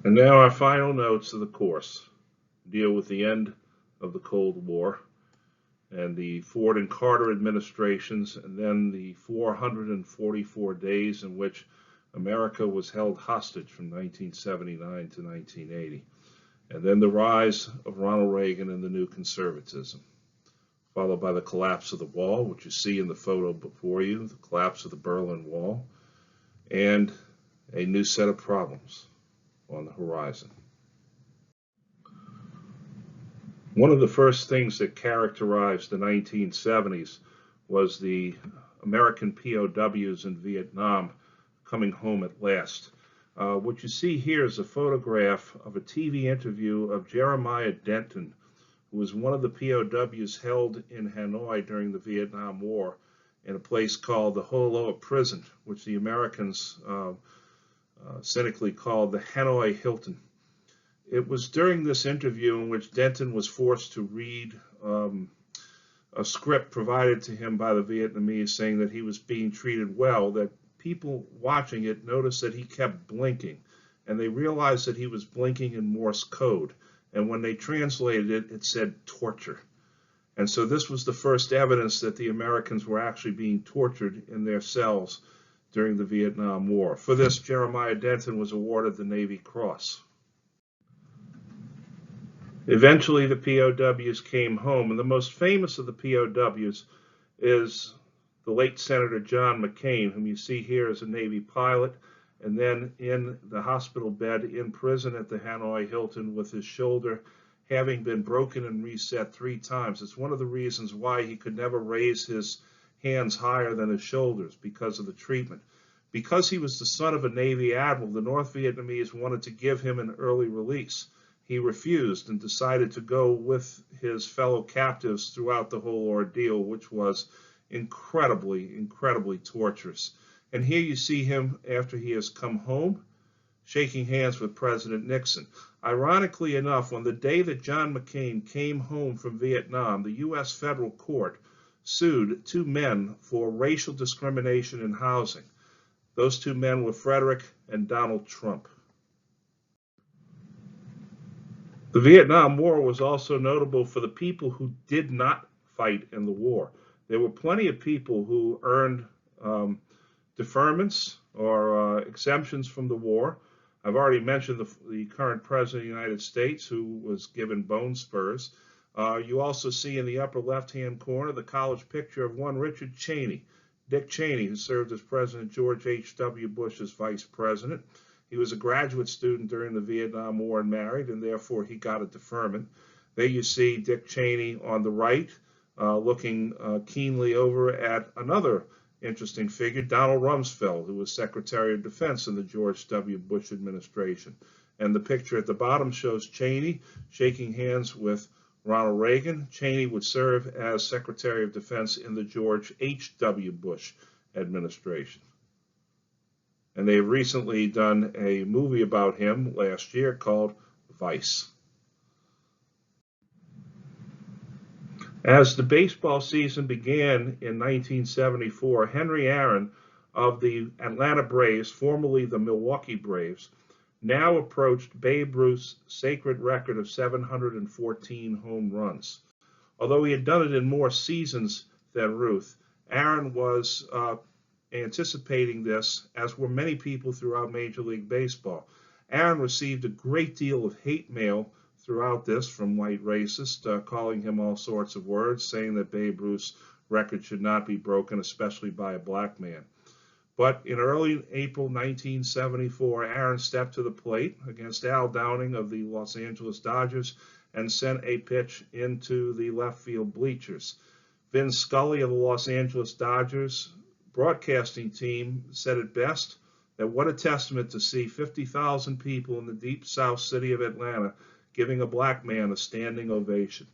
And now our final notes of the course deal with the end of the Cold War and the Ford and Carter administrations, and then the 444 days in which America was held hostage from 1979 to 1980, and then the rise of Ronald Reagan and the new conservatism, followed by the collapse of the wall, which you see in the photo before you, the collapse of the Berlin Wall, and a new set of problems on the horizon. One of the first things that characterized the 1970s was the American POWs in Vietnam coming home at last. What you see here is a photograph of a TV interview of Jeremiah Denton, who was one of the POWs held in Hanoi during the Vietnam War in a place called the Ho Loa Prison, which the Americans cynically called the Hanoi Hilton. It was during this interview in which Denton was forced to read a script provided to him by the Vietnamese saying that he was being treated well, that people watching it noticed that he kept blinking, and they realized that he was blinking in Morse code. And when they translated it, it said torture. And so this was the first evidence that the Americans were actually being tortured in their cells during the Vietnam War. For this, Jeremiah Denton was awarded the Navy Cross. Eventually, the POWs came home, and the most famous of the POWs is the late Senator John McCain, whom you see here as a Navy pilot, and then in the hospital bed in prison at the Hanoi Hilton with his shoulder having been broken and reset 3 times. It's one of the reasons why he could never raise his hands higher than his shoulders, because of the treatment. Because he was the son of a Navy admiral, the North Vietnamese wanted to give him an early release. He refused and decided to go with his fellow captives throughout the whole ordeal, which was incredibly torturous. And here you see him after he has come home, shaking hands with President Nixon. Ironically enough, on the day that John McCain came home from Vietnam, the U.S. federal court sued 2 men for racial discrimination in housing. Those 2 men were Frederick and Donald Trump. The Vietnam War was also notable for the people who did not fight in the war. There were plenty of people who earned deferments or exemptions from the war. I've already mentioned the current president of the United States, who was given bone spurs. You also see in the upper left-hand corner the college picture of one Richard Cheney, Dick Cheney, who served as President George H.W. Bush's vice president. He was a graduate student during the Vietnam War and married, and therefore he got a deferment. There you see Dick Cheney on the right, looking keenly over at another interesting figure, Donald Rumsfeld, who was Secretary of Defense in the George W. Bush administration. And the picture at the bottom shows Cheney shaking hands with Ronald Reagan. Cheney would serve as Secretary of Defense in the George H.W. Bush administration. And they've recently done a movie about him last year called Vice. As the baseball season began in 1974, Henry Aaron of the Atlanta Braves, formerly the Milwaukee Braves, now approached Babe Ruth's sacred record of 714 home runs. Although he had done it in more seasons than Ruth, Aaron was anticipating this, as were many people throughout Major League Baseball. Aaron received a great deal of hate mail throughout this from white racists, calling him all sorts of words, saying that Babe Ruth's record should not be broken, especially by a black man. But in early April 1974, Aaron stepped to the plate against Al Downing of the Los Angeles Dodgers and sent a pitch into the left field bleachers. Vin Scully of the Los Angeles Dodgers broadcasting team said it best, that what a testament to see 50,000 people in the deep south city of Atlanta giving a black man a standing ovation.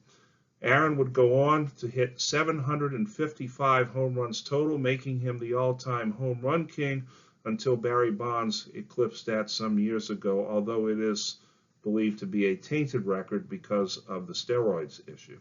Aaron would go on to hit 755 home runs total, making him the all-time home run king until Barry Bonds eclipsed that some years ago, although it is believed to be a tainted record because of the steroids issue.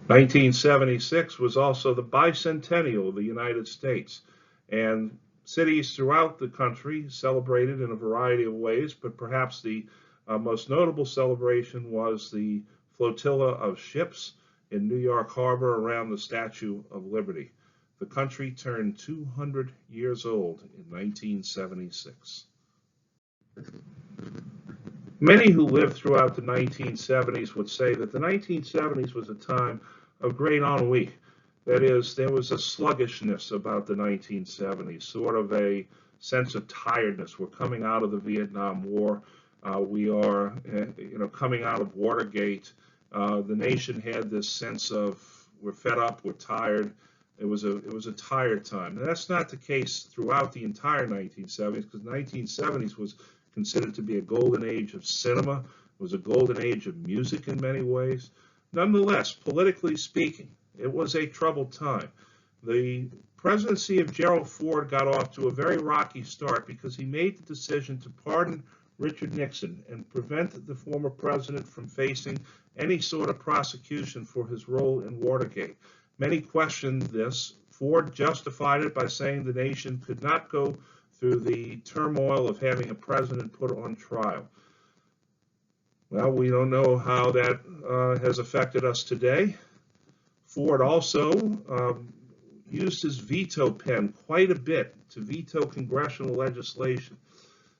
1976 was also the bicentennial of the United States, and Cities throughout the country celebrated in a variety of ways, but perhaps the most notable celebration was the flotilla of ships in New York Harbor around the Statue of Liberty. The country turned 200 years old in 1976. Many who lived throughout the 1970s would say that the 1970s was a time of great ennui. That is, there was a sluggishness about the 1970s, sort of a sense of tiredness. We're coming out of the Vietnam War. We are, coming out of Watergate. The nation had this sense of we're fed up, we're tired. It was a tired time. And that's not the case throughout the entire 1970s, because the 1970s was considered to be a golden age of cinema. It was a golden age of music in many ways. Nonetheless, politically speaking, it was a troubled time. The presidency of Gerald Ford got off to a very rocky start because he made the decision to pardon Richard Nixon and prevent the former president from facing any sort of prosecution for his role in Watergate. Many questioned this. Ford justified it by saying the nation could not go through the turmoil of having a president put on trial. Well, we don't know how that has affected us today. Ford also used his veto pen quite a bit to veto congressional legislation.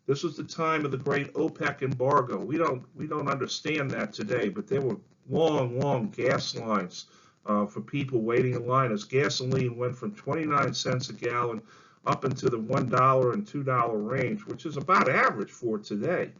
This was the time of the great OPEC embargo. We don't understand that today, but there were long gas lines for people waiting in line as gasoline went from 29 cents a gallon up into the $1 and $2 range, which is about average for today.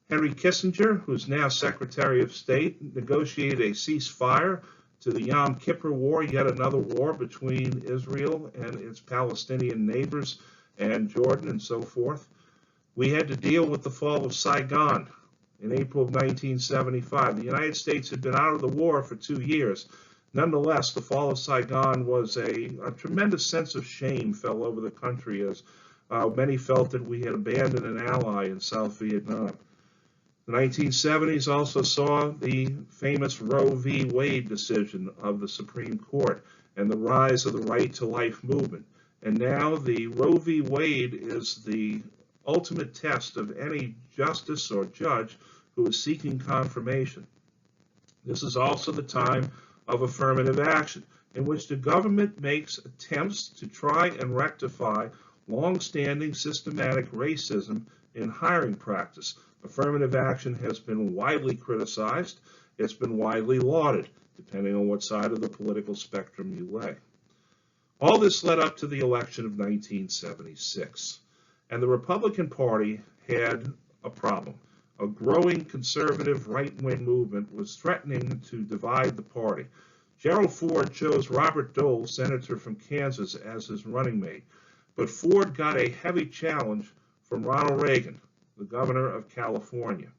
Henry Kissinger, who's now Secretary of State, negotiated a ceasefire to the Yom Kippur War, yet another war between Israel and its Palestinian neighbors and Jordan and so forth. We had to deal with the fall of Saigon in April of 1975. The United States had been out of the war for 2 years. Nonetheless, the fall of Saigon was a tremendous sense of shame fell over the country as many felt that we had abandoned an ally in South Vietnam. The 1970s also saw the famous Roe v. Wade decision of the Supreme Court and the rise of the right to life movement. And now the Roe v. Wade is the ultimate test of any justice or judge who is seeking confirmation. This is also the time of affirmative action, in which the government makes attempts to try and rectify long-standing systematic racism in hiring practice. Affirmative action has been widely criticized. It's been widely lauded, depending on what side of the political spectrum you lay. All this led up to the election of 1976, and the Republican Party had a problem. A growing conservative right-wing movement was threatening to divide the party. Gerald Ford chose Robert Dole, senator from Kansas, as his running mate, but Ford got a heavy challenge from Ronald Reagan, the governor of California.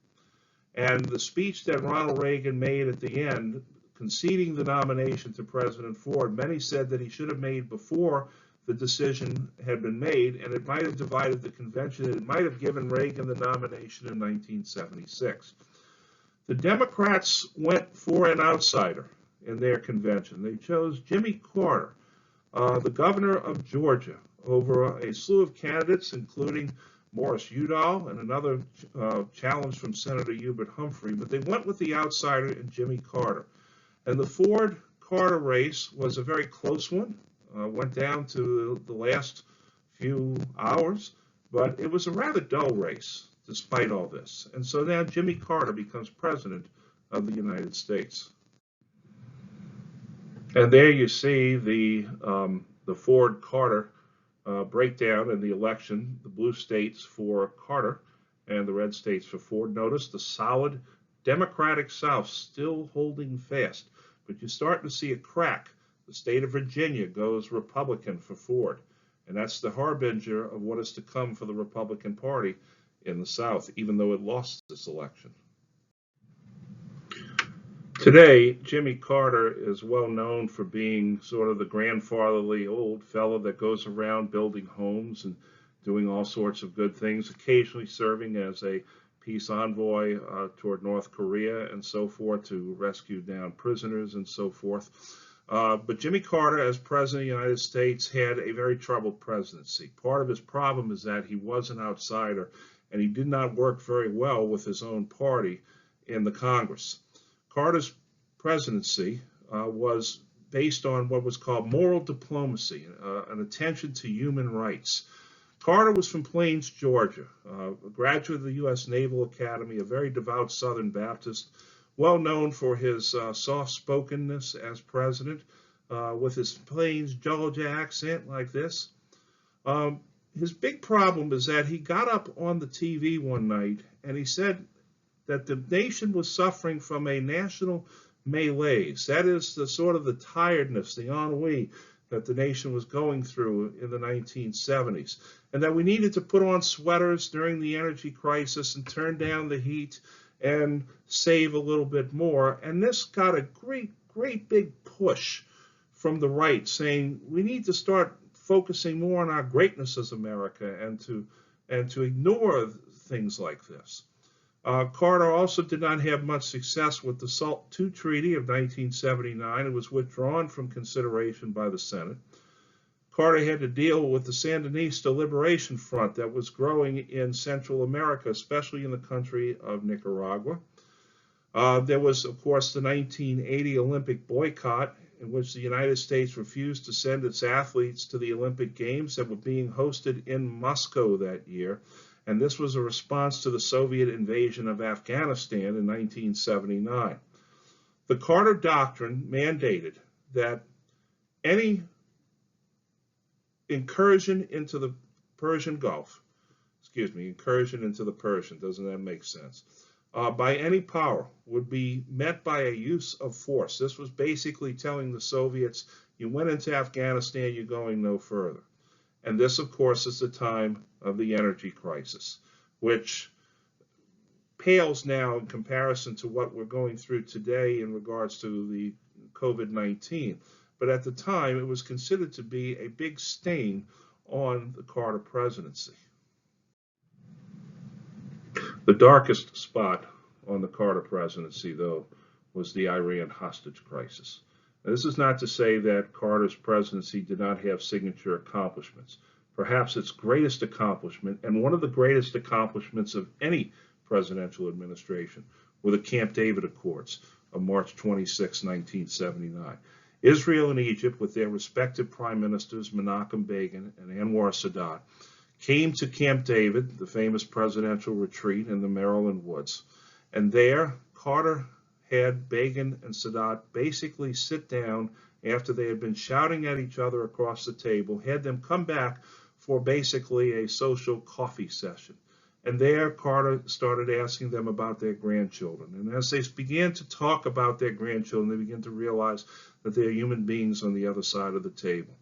And the speech that Ronald Reagan made at the end, conceding the nomination to President Ford, many said that he should have made before the decision had been made, and it might have divided the convention, and it might have given Reagan the nomination in 1976. The Democrats went for an outsider in their convention. They chose Jimmy Carter, the governor of Georgia, over a slew of candidates, including Morris Udall and another challenge from Senator Hubert Humphrey, but they went with the outsider in Jimmy Carter. And the Ford-Carter race was a very close one, went down to the last few hours, but it was a rather dull race despite all this. And so now Jimmy Carter becomes president of the United States. And there you see the Ford-Carter breakdown in the election, the blue states for Carter and the red states for Ford. Notice the solid Democratic South still holding fast, but you're starting to see a crack. The state of Virginia goes Republican for Ford, and that's the harbinger of what is to come for the Republican Party in the South, even though it lost this election. Today, Jimmy Carter is well known for being sort of the grandfatherly old fellow that goes around building homes and doing all sorts of good things, occasionally serving as a peace envoy toward North Korea and so forth to rescue down prisoners and so forth. But Jimmy Carter, as President of the United States, had a very troubled presidency. Part of his problem is that he was an outsider, and he did not work very well with his own party in the Congress. Carter's presidency was based on what was called moral diplomacy, an attention to human rights. Carter was from Plains, Georgia, a graduate of the U.S. Naval Academy, a very devout Southern Baptist, well known for his soft-spokenness as president, with his Plains, Georgia accent like this. His big problem is that he got up on the TV one night and he said that the nation was suffering from a national malaise. That is the sort of the tiredness, the ennui that the nation was going through in the 1970s, and that we needed to put on sweaters during the energy crisis and turn down the heat and save a little bit more. And this got a great big push from the right, saying we need to start focusing more on our greatness as America and to ignore things like this. Carter also did not have much success with the SALT II Treaty of 1979. It was withdrawn from consideration by the Senate. Carter had to deal with the Sandinista Liberation Front that was growing in Central America, especially in the country of Nicaragua. There was, of course, the 1980 Olympic boycott, in which the United States refused to send its athletes to the Olympic Games that were being hosted in Moscow that year. And this was a response to the Soviet invasion of Afghanistan in 1979. The Carter Doctrine mandated that any incursion into the Persian, doesn't that make sense, by any power would be met by a use of force. This was basically telling the Soviets, you went into Afghanistan, you're going no further. And this, of course, is the time of the energy crisis, which pales now in comparison to what we're going through today in regards to the COVID-19. But at the time, it was considered to be a big stain on the Carter presidency. The darkest spot on the Carter presidency, though, was the Iran hostage crisis. Now, this is not to say that Carter's presidency did not have signature accomplishments. Perhaps its greatest accomplishment, and one of the greatest accomplishments of any presidential administration, were the Camp David Accords of March 26, 1979. Israel and Egypt, with their respective prime ministers, Menachem Begin and Anwar Sadat, came to Camp David, the famous presidential retreat in the Maryland woods. And there, Carter had Begin and Sadat basically sit down after they had been shouting at each other across the table, had them come back for basically a social coffee session. And there, Carter started asking them about their grandchildren. And as they began to talk about their grandchildren, they began to realize that they are human beings on the other side of the table.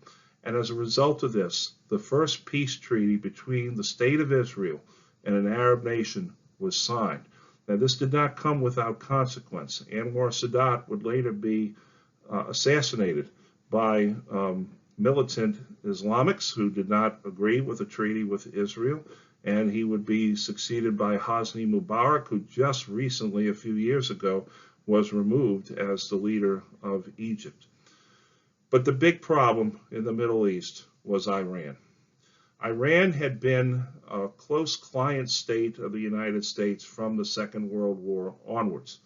And as a result of this, the first peace treaty between the state of Israel and an Arab nation was signed. Now, this did not come without consequence. Anwar Sadat would later be assassinated by militant Islamics who did not agree with the treaty with Israel, and he would be succeeded by Hosni Mubarak, who just recently, a few years ago, was removed as the leader of Egypt. But the big problem in the Middle East was Iran. Iran had been a close client state of the United States from the Second World War onwards.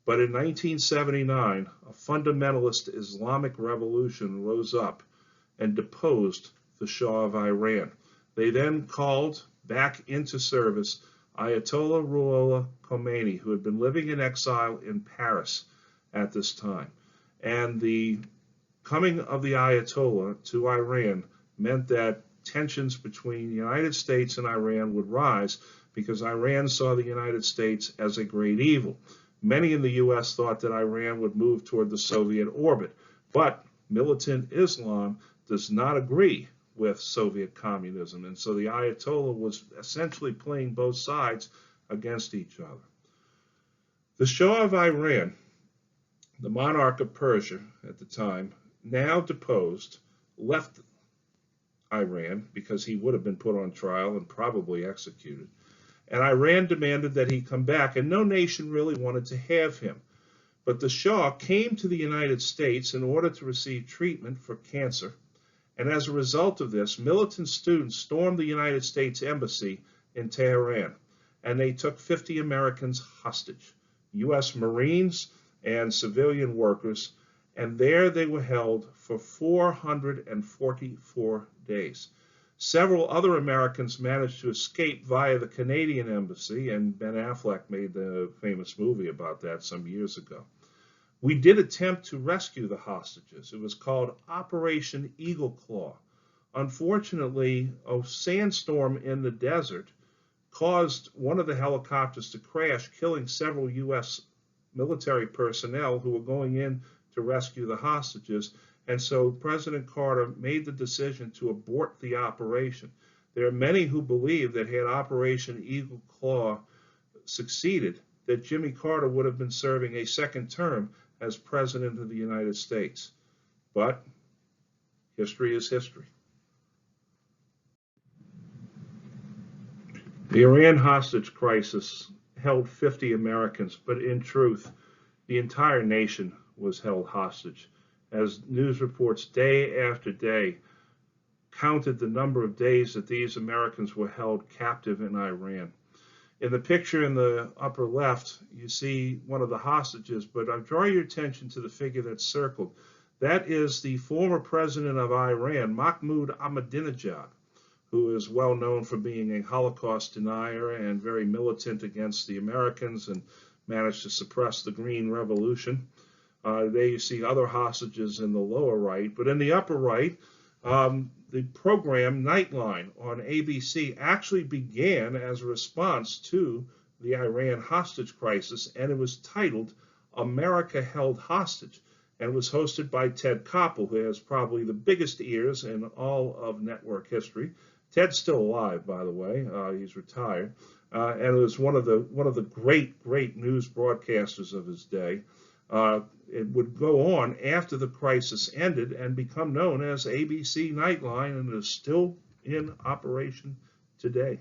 But in 1979, a fundamentalist Islamic revolution rose up and deposed the Shah of Iran. They then called back into service Ayatollah Ruhollah Khomeini, who had been living in exile in Paris at this time. And the coming of the Ayatollah to Iran meant that tensions between the United States and Iran would rise because Iran saw the United States as a great evil. Many in the U.S. thought that Iran would move toward the Soviet orbit, but militant Islam does not agree with Soviet communism, and so the Ayatollah was essentially playing both sides against each other. The Shah of Iran, the monarch of Persia at the time, now deposed, left Iran because he would have been put on trial and probably executed. And Iran demanded that he come back, and no nation really wanted to have him. But the Shah came to the United States in order to receive treatment for cancer. And as a result of this, militant students stormed the United States Embassy in Tehran, and they took 50 Americans hostage, U.S. Marines and civilian workers, and there they were held for 444 days. Several other Americans managed to escape via the Canadian embassy, and Ben Affleck made the famous movie about that some years ago. We did attempt to rescue the hostages. It was called Operation Eagle Claw. Unfortunately, a sandstorm in the desert caused one of the helicopters to crash, killing several U.S. military personnel who were going in to rescue the hostages. And so President Carter made the decision to abort the operation. There are many who believe that had Operation Eagle Claw succeeded, that Jimmy Carter would have been serving a second term as President of the United States. But history is history. The Iran hostage crisis held 50 Americans, but in truth, the entire nation was held hostage, as news reports day after day counted the number of days that these Americans were held captive in Iran. In the picture in the upper left, you see one of the hostages, but I draw your attention to the figure that's circled. That is the former president of Iran, Mahmoud Ahmadinejad, who is well known for being a Holocaust denier and very militant against the Americans and managed to suppress the Green Revolution. There you see other hostages in the lower right, but in the upper right, the program Nightline on ABC actually began as a response to the Iran hostage crisis, and it was titled America Held Hostage, and was hosted by Ted Koppel, who has probably the biggest ears in all of network history. Ted's still alive, by the way. He's retired, and it was one of the great news broadcasters of his day. It would go on after the crisis ended and become known as ABC Nightline, and is still in operation today.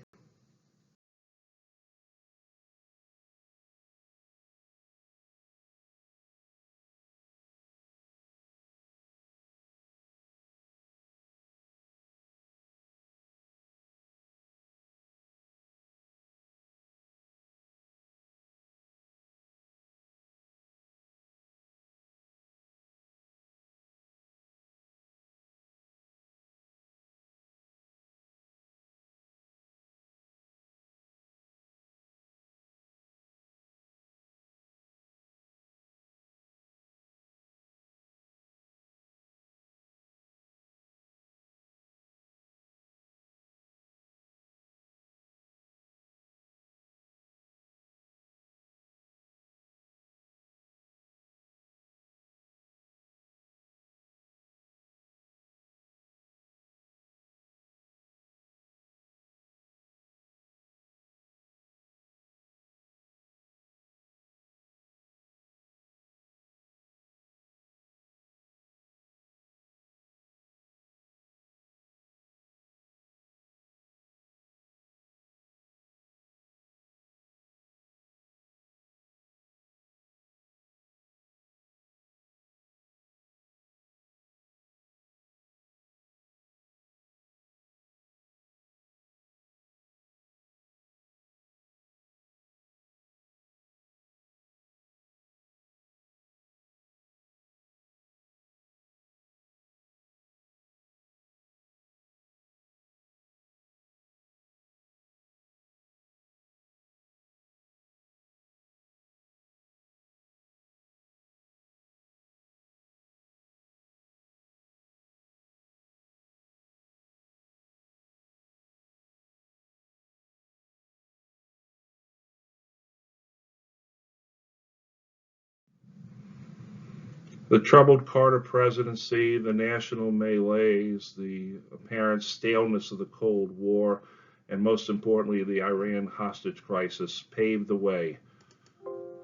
The troubled Carter presidency, the national melees, the apparent staleness of the Cold War, and most importantly, the Iran hostage crisis paved the way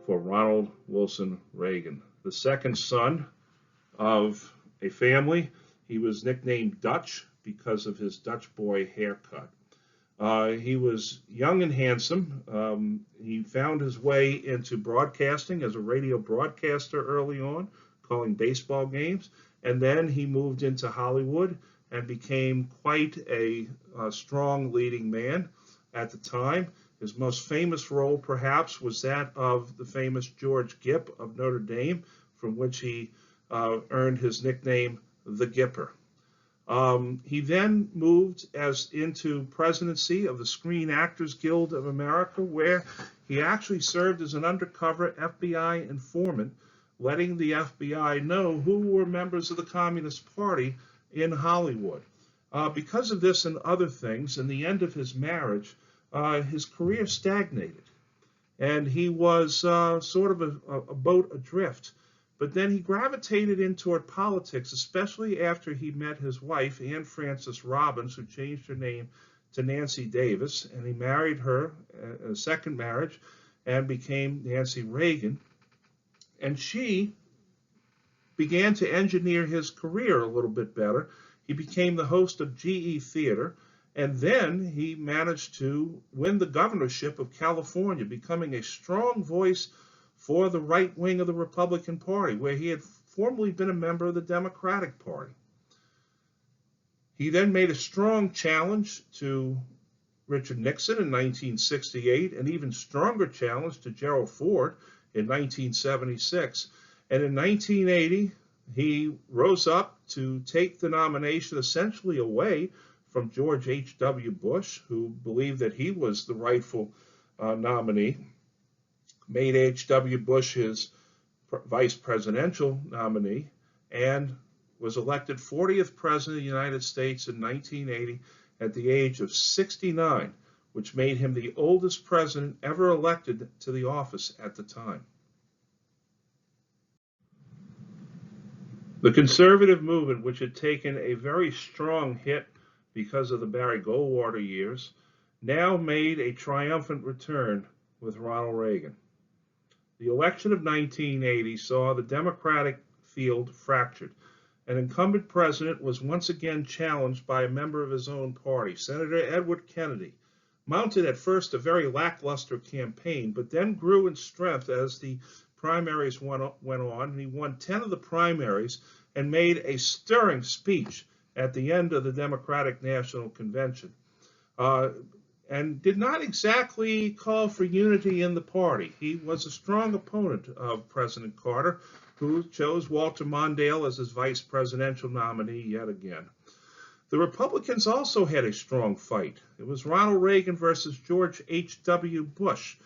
for Ronald Wilson Reagan, the second son of a family. He was nicknamed Dutch because of his Dutch boy haircut. He was young and handsome. He found his way into broadcasting as a radio broadcaster early on, calling baseball games. And then he moved into Hollywood and became quite a strong leading man at the time. His most famous role, perhaps, was that of the famous George Gipp of Notre Dame, from which he earned his nickname, the Gipper. He then moved into presidency of the Screen Actors Guild of America, where he actually served as an undercover FBI informant, letting the FBI know who were members of the Communist Party in Hollywood. Because of this and other things, in the end of his marriage, his career stagnated, and he was sort of a boat adrift. But then he gravitated in toward politics, especially after he met his wife, Anne Frances Robbins, who changed her name to Nancy Davis, and he married her in a second marriage and became Nancy Reagan. And she began to engineer his career a little bit better. He became the host of GE Theater, and then he managed to win the governorship of California, becoming a strong voice for the right wing of the Republican Party, where he had formerly been a member of the Democratic Party. He then made a strong challenge to Richard Nixon in 1968, an even stronger challenge to Gerald Ford in 1976. And in 1980, he rose up to take the nomination essentially away from George H.W. Bush, who believed that he was the rightful nominee, made H.W. Bush his vice presidential nominee, and was elected 40th President of the United States in 1980 at the age of 69, which made him the oldest president ever elected to the office at the time. The conservative movement, which had taken a very strong hit because of the Barry Goldwater years, now made a triumphant return with Ronald Reagan. The election of 1980 saw the Democratic field fractured. An incumbent president was once again challenged by a member of his own party, Senator Edward Kennedy, mounted at first a very lackluster campaign, but then grew in strength as the primaries went on, and he won 10 of the primaries and made a stirring speech at the end of the Democratic National Convention. And did not exactly call for unity in the party. He was a strong opponent of President Carter, who chose Walter Mondale as his vice presidential nominee yet again. The Republicans also had a strong fight. It was Ronald Reagan versus George H.W. Bush,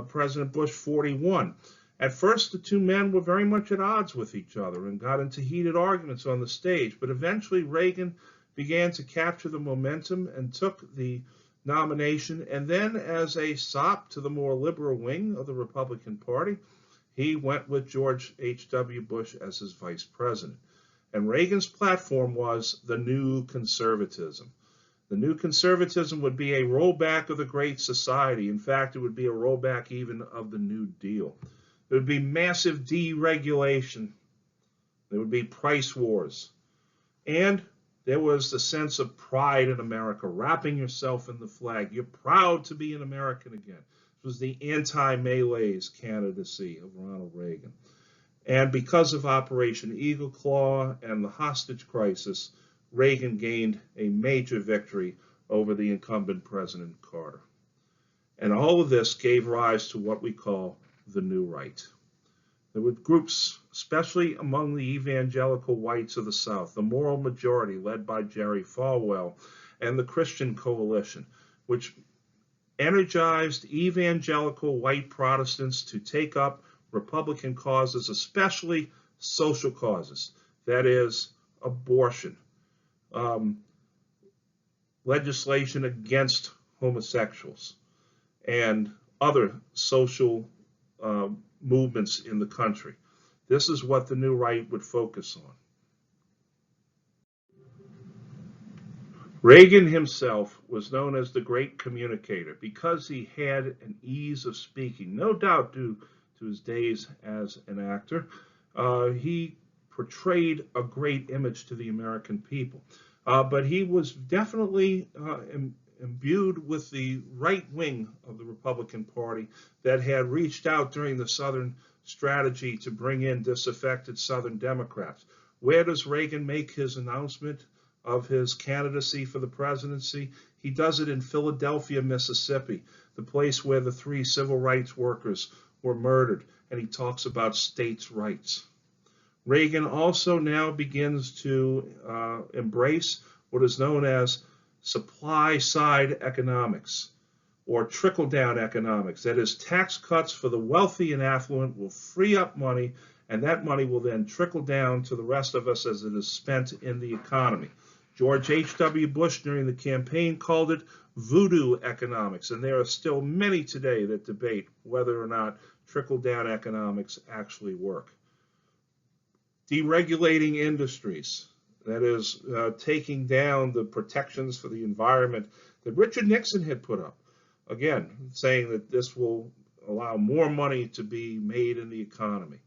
President Bush 41. At first, the two men were very much at odds with each other and got into heated arguments on the stage, but eventually Reagan began to capture the momentum and took the nomination, and then as a sop to the more liberal wing of the Republican Party, he went with George H.W. Bush as his vice president. And Reagan's platform was the New Conservatism. The New Conservatism would be a rollback of the Great Society. In fact, it would be a rollback even of the New Deal. There would be massive deregulation. There would be price wars. And there was the sense of pride in America, wrapping yourself in the flag. You're proud to be an American again. This was the anti-Malaise candidacy of Ronald Reagan. And because of Operation Eagle Claw and the hostage crisis, Reagan gained a major victory over the incumbent President Carter. And all of this gave rise to what we call the New Right. There were groups, especially among the evangelical whites of the South, the Moral Majority led by Jerry Falwell, and the Christian Coalition, which energized evangelical white Protestants to take up Republican causes, especially social causes, that is, abortion, legislation against homosexuals, and other social movements in the country. This is what the New Right would focus on. Reagan himself was known as the great communicator because he had an ease of speaking, no doubt due to his days as an actor. He portrayed a great image to the American people. But he was definitely imbued with the right wing of the Republican Party that had reached out during the Southern strategy to bring in disaffected Southern Democrats. Where does Reagan make his announcement of his candidacy for the presidency? He does it in Philadelphia, Mississippi, the place where the 3 civil rights workers were murdered, and he talks about states' rights. Reagan also now begins to embrace what is known as supply-side economics, or trickle-down economics. That is, tax cuts for the wealthy and affluent will free up money, and that money will then trickle down to the rest of us as it is spent in the economy. George H.W. Bush during the campaign called it voodoo economics, and there are still many today that debate whether or not trickle-down economics actually work. Deregulating industries, that is, taking down the protections for the environment that Richard Nixon had put up. Again, saying that this will allow more money to be made in the economy.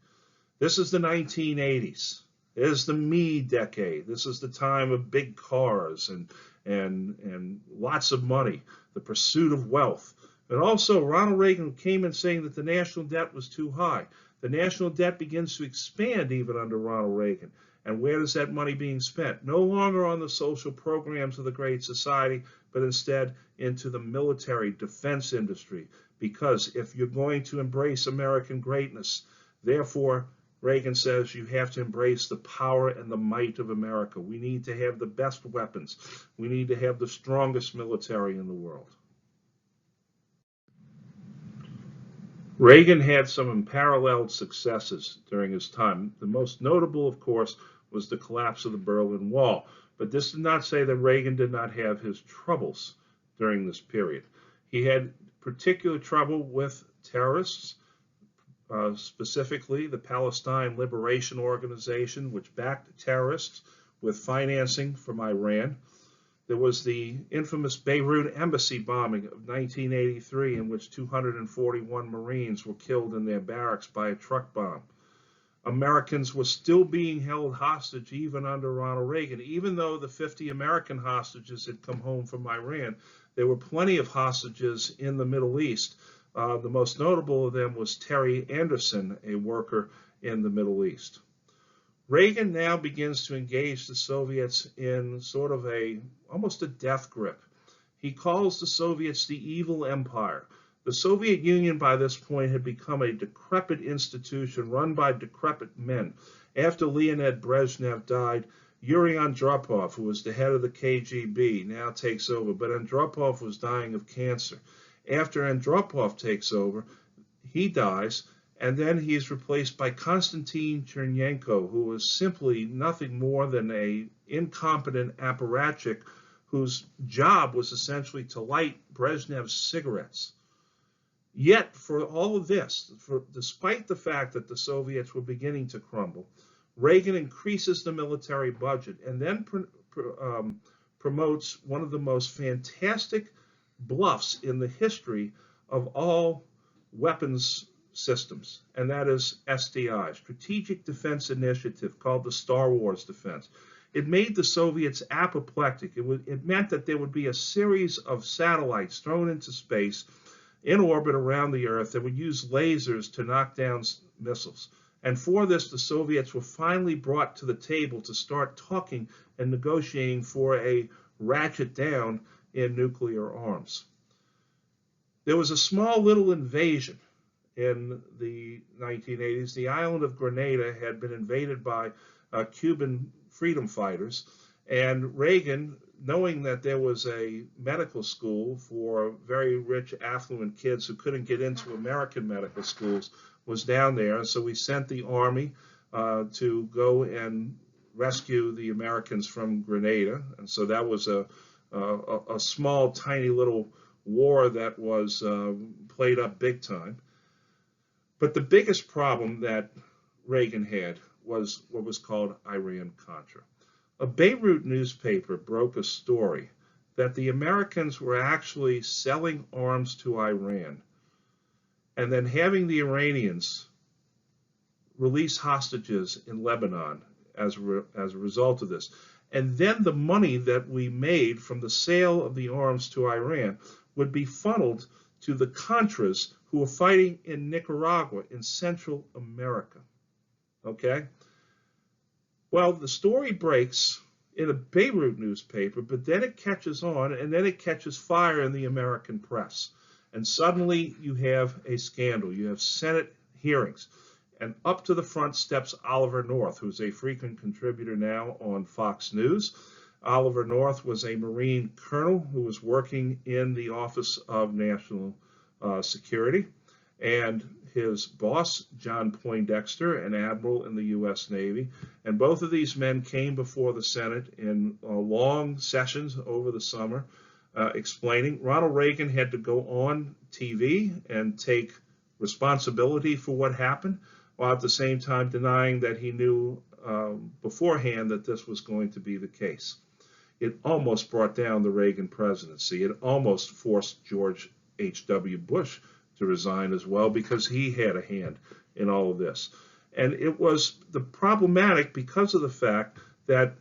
This is the 1980s. It is the me decade. This is the time of big cars and lots of money, the pursuit of wealth. And also, Ronald Reagan came in saying that the national debt was too high. The national debt begins to expand even under Ronald Reagan. And where is that money being spent? No longer on the social programs of the Great Society, but instead into the military defense industry. Because if you're going to embrace American greatness, therefore, Reagan says you have to embrace the power and the might of America. We need to have the best weapons. We need to have the strongest military in the world. Reagan had some unparalleled successes during his time. The most notable, of course, was the collapse of the Berlin Wall. But this did not say that Reagan did not have his troubles during this period. He had particular trouble with terrorists, specifically the Palestine Liberation Organization, which backed terrorists with financing from Iran. There was the infamous Beirut embassy bombing of 1983, in which 241 Marines were killed in their barracks by a truck bomb. Americans were still being held hostage even under Ronald Reagan. Even though the 50 American hostages had come home from Iran, there were plenty of hostages in the Middle East. The most notable of them was Terry Anderson, a worker in the Middle East. Reagan now begins to engage the Soviets in sort of almost a death grip. He calls the Soviets the evil empire. The Soviet Union by this point had become a decrepit institution run by decrepit men. After Leonid Brezhnev died, Yuri Andropov, who was the head of the KGB, now takes over, but Andropov was dying of cancer. After Andropov takes over, he dies, and then he is replaced by Konstantin Chernenko, who was simply nothing more than an incompetent apparatchik whose job was essentially to light Brezhnev's cigarettes. Yet, for all of this, despite the fact that the Soviets were beginning to crumble, Reagan increases the military budget and then promotes one of the most fantastic bluffs in the history of all weapons systems, and that is SDI, Strategic Defense Initiative, called the Star Wars defense. It made the Soviets apoplectic. It meant that there would be a series of satellites thrown into space in orbit around the Earth that would use lasers to knock down missiles. And for this, the Soviets were finally brought to the table to start talking and negotiating for a ratchet down in nuclear arms. There was a small little invasion in the 1980s. The island of Grenada had been invaded by Cuban freedom fighters, and Reagan, knowing that there was a medical school for very rich, affluent kids who couldn't get into American medical schools, was down there. And so we sent the army to go and rescue the Americans from Grenada. And so that was a small, tiny little war that was played up big time. But the biggest problem that Reagan had was what was called Iran-Contra. A Beirut newspaper broke a story that the Americans were actually selling arms to Iran and then having the Iranians release hostages in Lebanon as a result of this. And then the money that we made from the sale of the arms to Iran would be funneled to the Contras who were fighting in Nicaragua in Central America. Okay? Well, the story breaks in a Beirut newspaper, but then it catches on, and then it catches fire in the American press. And suddenly you have a scandal. You have Senate hearings. And up to the front steps Oliver North, who's a frequent contributor now on Fox News. Oliver North was a Marine colonel who was working in the Office of National Security. And his boss, John Poindexter, an admiral in the U.S. Navy. And both of these men came before the Senate in long sessions over the summer explaining. Ronald Reagan had to go on TV and take responsibility for what happened, while at the same time denying that he knew beforehand that this was going to be the case. It almost brought down the Reagan presidency. It almost forced George H.W. Bush to resign as well, because he had a hand in all of this. And it was problematic because of the fact that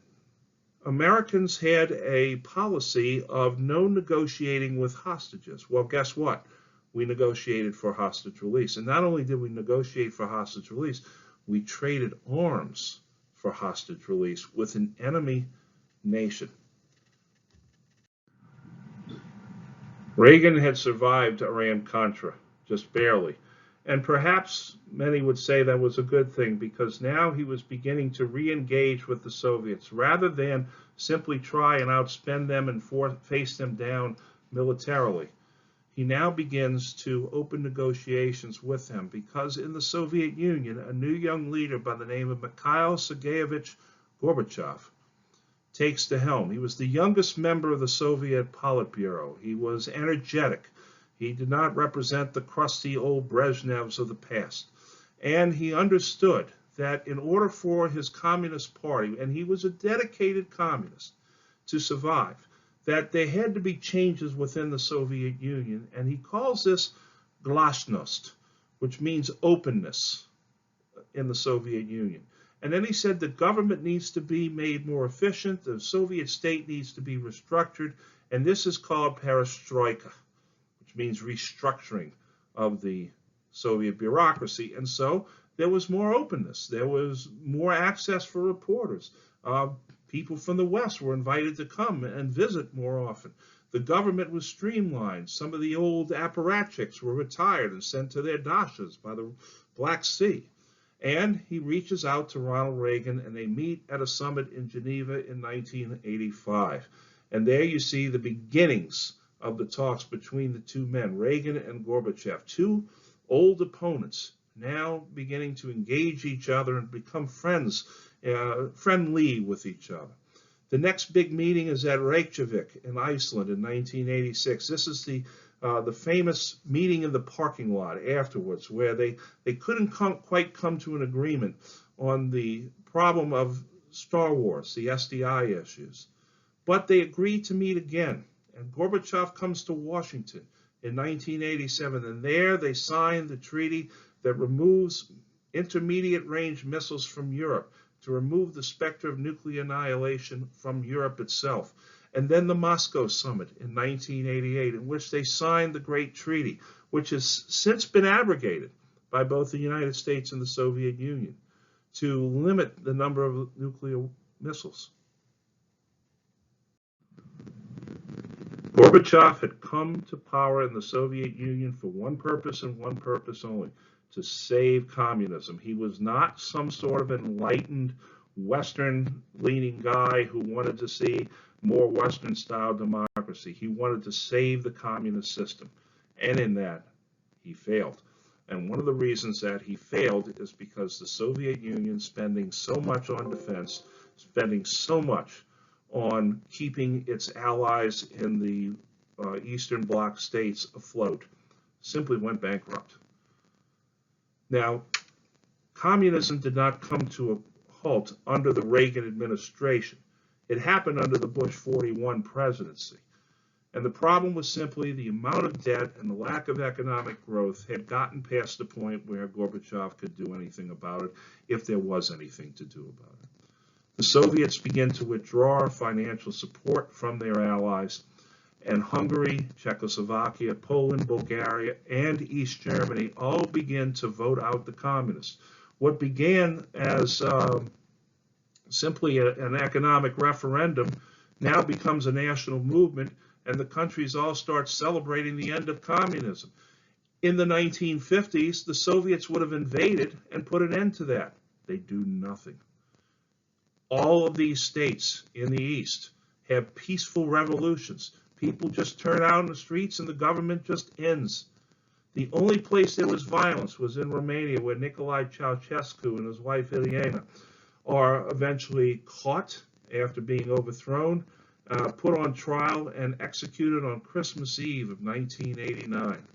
Americans had a policy of no negotiating with hostages. Well, guess what? We negotiated for hostage release. And not only did we negotiate for hostage release, we traded arms for hostage release with an enemy nation. Reagan had survived Iran-Contra, just barely. And perhaps many would say that was a good thing, because now he was beginning to re-engage with the Soviets rather than simply try and outspend them and face them down militarily. He now begins to open negotiations with them, because in the Soviet Union, a new young leader by the name of Mikhail Sergeyevich Gorbachev takes the helm. He was the youngest member of the Soviet Politburo. He was energetic. He did not represent the crusty old Brezhnevs of the past. And he understood that in order for his Communist Party, and he was a dedicated communist, to survive, that there had to be changes within the Soviet Union. And he calls this glasnost, which means openness in the Soviet Union. And then he said the government needs to be made more efficient, the Soviet state needs to be restructured, and this is called perestroika, which means restructuring of the Soviet bureaucracy. And so there was more openness. There was more access for reporters. People from the West were invited to come and visit more often. The government was streamlined. Some of the old apparatchiks were retired and sent to their dashas by the Black Sea. And he reaches out to Ronald Reagan, and they meet at a summit in Geneva in 1985. And there you see the beginnings of the talks between the two men, Reagan and Gorbachev, two old opponents, now beginning to engage each other and become friends, friendly with each other. The next big meeting is at Reykjavik in Iceland in 1986. This is the famous meeting in the parking lot afterwards, where they couldn't quite come to an agreement on the problem of Star Wars, the SDI issues. But they agreed to meet again, and Gorbachev comes to Washington in 1987, and there they signed the treaty that removes intermediate range missiles from Europe, to remove the specter of nuclear annihilation from Europe itself. And then the Moscow Summit in 1988, in which they signed the Great Treaty, which has since been abrogated by both the United States and the Soviet Union, to limit the number of nuclear missiles. Gorbachev had come to power in the Soviet Union for one purpose and one purpose only: to save communism. He was not some sort of enlightened, Western-leaning guy who wanted to see more Western-style democracy. He wanted to save the communist system. And in that, he failed. And one of the reasons that he failed is because the Soviet Union, spending so much on defense, spending so much on keeping its allies in the Eastern Bloc states afloat, simply went bankrupt. Now, communism did not come to a halt under the Reagan administration. It happened under the Bush 41 presidency. And the problem was simply the amount of debt and the lack of economic growth had gotten past the point where Gorbachev could do anything about it, if there was anything to do about it. The Soviets begin to withdraw financial support from their allies, and Hungary, Czechoslovakia, Poland, Bulgaria, and East Germany all begin to vote out the communists. What began as simply an economic referendum now becomes a national movement, and the countries all start celebrating the end of communism. In the 1950s, the Soviets would have invaded and put an end to that. They do nothing. All of these states in the East have peaceful revolutions. People just turn out in the streets and the government just ends. The only place there was violence was in Romania, where Nicolae Ceausescu and his wife Ileana are eventually caught after being overthrown, put on trial, and executed on Christmas Eve of 1989.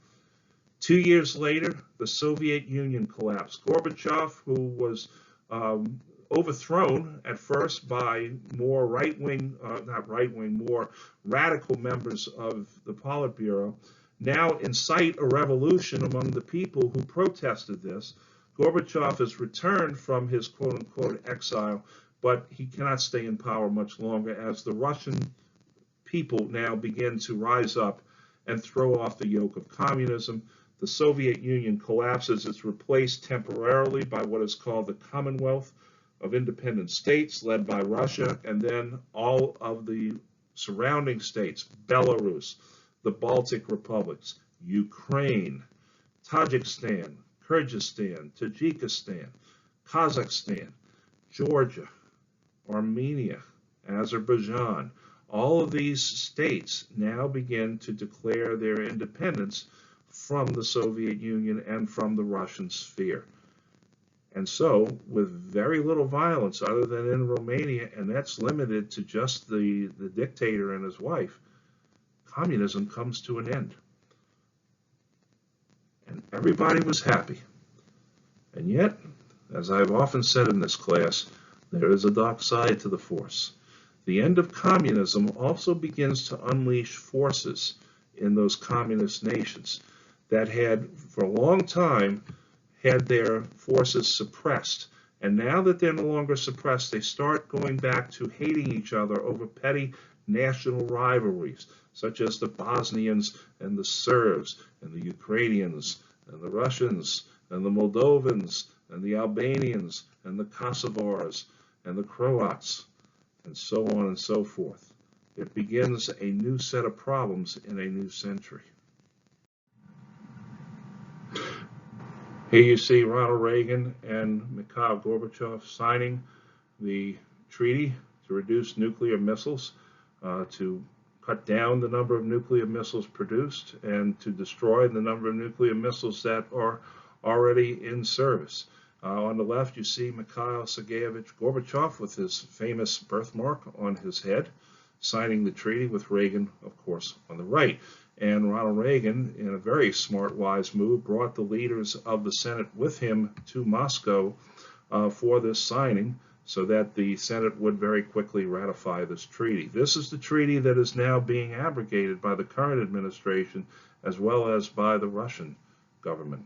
2 years later, the Soviet Union collapsed. Gorbachev, who was overthrown at first by more more radical members of the Politburo, now incite a revolution among the people who protested this. Gorbachev has returned from his quote-unquote exile, but he cannot stay in power much longer as the Russian people now begin to rise up and throw off the yoke of communism. The Soviet Union collapses. It's replaced temporarily by what is called the Commonwealth of Independent States, led by Russia, and then all of the surrounding states, Belarus, the Baltic republics, Ukraine, Tajikistan, Kyrgyzstan, Tajikistan, Kazakhstan, Georgia, Armenia, Azerbaijan. All of these states now begin to declare their independence from the Soviet Union and from the Russian sphere. And so, with very little violence other than in Romania, and that's limited to just the dictator and his wife, communism comes to an end. And everybody was happy. And yet, as I've often said in this class, there is a dark side to the force. The end of communism also begins to unleash forces in those communist nations that had, for a long time, had their forces suppressed. And now that they're no longer suppressed, they start going back to hating each other over petty national rivalries, such as the Bosnians and the Serbs and the Ukrainians and the Russians and the Moldovans and the Albanians and the Kosovars and the Croats, and so on and so forth. It begins a new set of problems in a new century. Here you see Ronald Reagan and Mikhail Gorbachev signing the treaty to reduce nuclear missiles, to cut down the number of nuclear missiles produced, and to destroy the number of nuclear missiles that are already in service. On the left, you see Mikhail Sergeyevich Gorbachev with his famous birthmark on his head, signing the treaty, with Reagan, of course, on the right. And Ronald Reagan, in a very smart, wise move, brought the leaders of the Senate with him to Moscow for this signing, so that the Senate would very quickly ratify this treaty. This is the treaty that is now being abrogated by the current administration, as well as by the Russian government.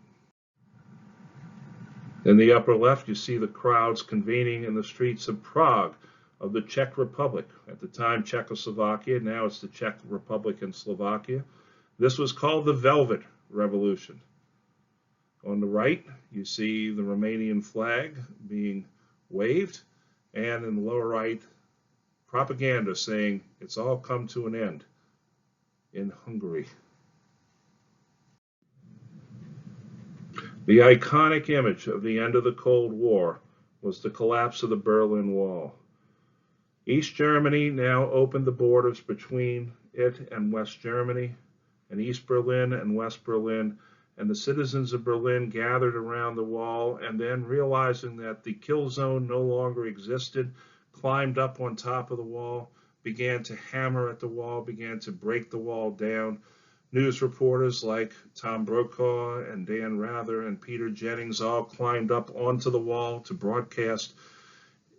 In the upper left, you see the crowds convening in the streets of Prague, of the Czech Republic. At the time, Czechoslovakia, now it's the Czech Republic and Slovakia. This was called the Velvet Revolution. On the right, you see the Romanian flag being waved, and in the lower right, propaganda saying it's all come to an end in Hungary. The iconic image of the end of the Cold War was the collapse of the Berlin Wall. East Germany now opened the borders between it and West Germany, and East Berlin and West Berlin, and the citizens of Berlin gathered around the wall, and then, realizing that the kill zone no longer existed, climbed up on top of the wall, began to hammer at the wall, began to break the wall down. News reporters like Tom Brokaw and Dan Rather and Peter Jennings all climbed up onto the wall to broadcast.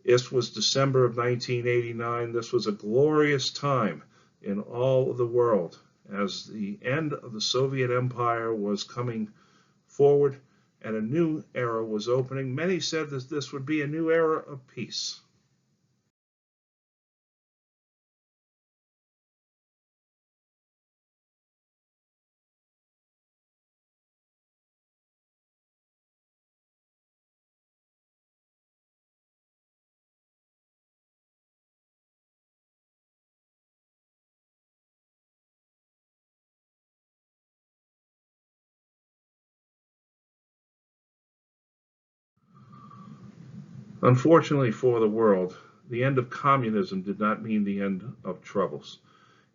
This was December of 1989. This was a glorious time in all of the world, as the end of the Soviet Empire was coming forward and a new era was opening. Many said that this would be a new era of peace. Unfortunately for the world, the end of communism did not mean the end of troubles.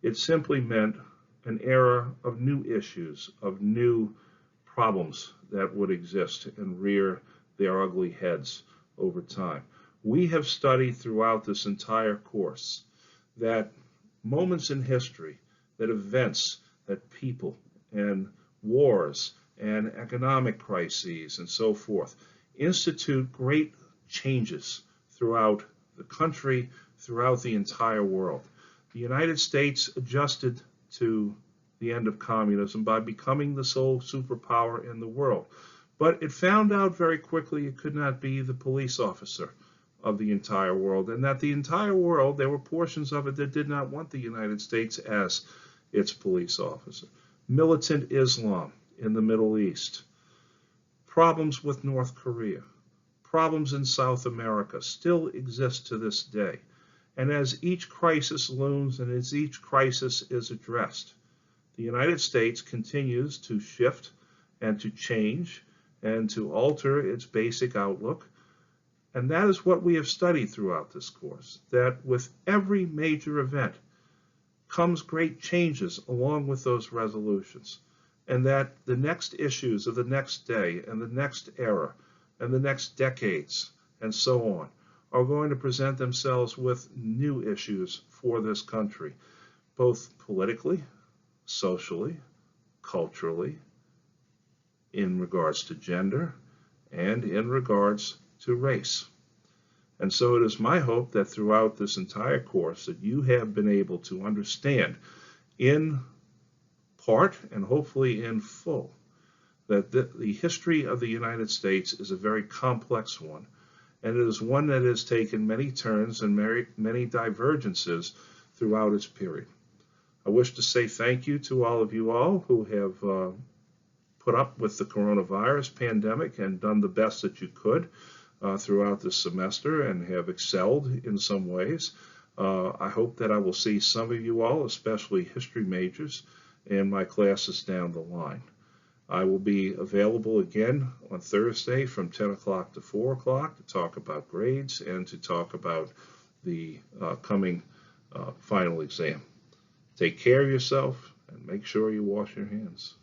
It simply meant an era of new issues, of new problems that would exist and rear their ugly heads over time. We have studied throughout this entire course that moments in history, that events, that people, and wars, and economic crises, and so forth, institute great changes throughout the country, throughout the entire world. The United States adjusted to the end of communism by becoming the sole superpower in the world. But it found out very quickly it could not be the police officer of the entire world, and that the entire world, there were portions of it that did not want the United States as its police officer. Militant Islam in the Middle East, problems with North Korea, problems in South America still exist to this day. And as each crisis looms and as each crisis is addressed, the United States continues to shift and to change and to alter its basic outlook. And that is what we have studied throughout this course, that with every major event comes great changes along with those resolutions, and that the next issues of the next day and the next era and the next decades and so on are going to present themselves with new issues for this country, both politically, socially, culturally, in regards to gender, and in regards to race. And so it is my hope that throughout this entire course that you have been able to understand in part and hopefully in full that the history of the United States is a very complex one, and it is one that has taken many turns and many divergences throughout its period. I wish to say thank you to all of you all who have put up with the coronavirus pandemic and done the best that you could throughout this semester and have excelled in some ways. I hope that I will see some of you all, especially history majors, in my classes down the line. I will be available again on Thursday from 10 o'clock to 4 o'clock to talk about grades and to talk about the coming final exam. Take care of yourself and make sure you wash your hands.